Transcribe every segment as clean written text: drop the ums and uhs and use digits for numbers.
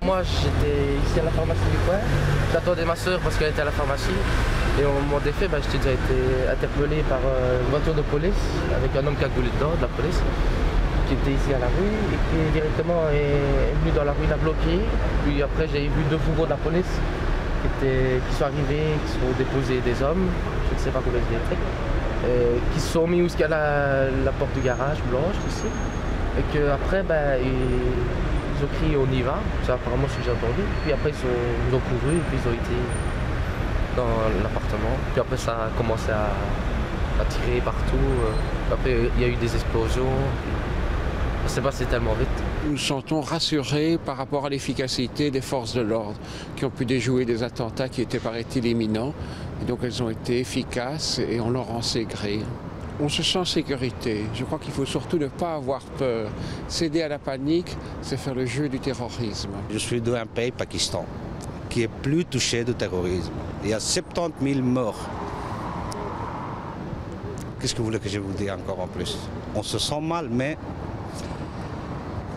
Moi, j'étais ici à la pharmacie du coin. J'attendais ma soeur parce qu'elle était à la pharmacie. Et au moment des faits, j'étais déjà été interpellé par une voiture de police avec un homme cagoulé dedans, de la police, qui était ici à la rue et qui directement est venu dans la rue, l'a bloqué. Puis après, j'ai vu 2 fourgons de la police qui sont arrivés, qui sont déposés des hommes, je ne sais pas combien c'était, qui se sont mis jusqu'à la porte du garage blanche ici. Et qu'après, ils ont crié on y va, c'est apparemment ce que j'ai entendu. Puis après, ils ont couru et puis ils ont été dans l'appartement. Puis après, ça a commencé à tirer partout. Après, il y a eu des explosions. Ça s'est passé tellement vite. Nous nous sentons rassurés par rapport à l'efficacité des forces de l'ordre qui ont pu déjouer des attentats qui étaient, paraît-il, imminents. Et donc elles ont été efficaces et on leur rend ses gré. On se sent en sécurité. Je crois qu'il faut surtout ne pas avoir peur. Céder à la panique, c'est faire le jeu du terrorisme. Je suis d'un pays, Pakistan, qui est plus touché du terrorisme. Il y a 70 000 morts. Qu'est-ce que vous voulez que je vous dise encore en plus? On se sent mal, mais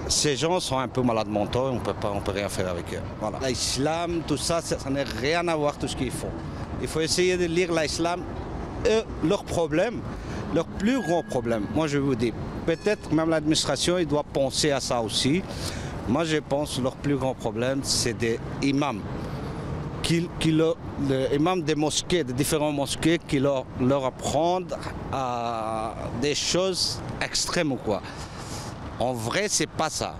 ces gens sont un peu malades mentaux, on ne peut rien faire avec eux. Voilà. L'islam, tout ça, ça n'a rien à voir tout ce qu'ils font. Il faut essayer de lire l'islam. Leur problème, leur plus gros problème, moi je vous dis, peut-être même l'administration, il doit penser à ça aussi. Moi je pense que leur plus grand problème, c'est des imams. Les imams des mosquées, des différentes mosquées, qui leur apprennent à des choses extrêmes ou quoi. En vrai, c'est pas ça.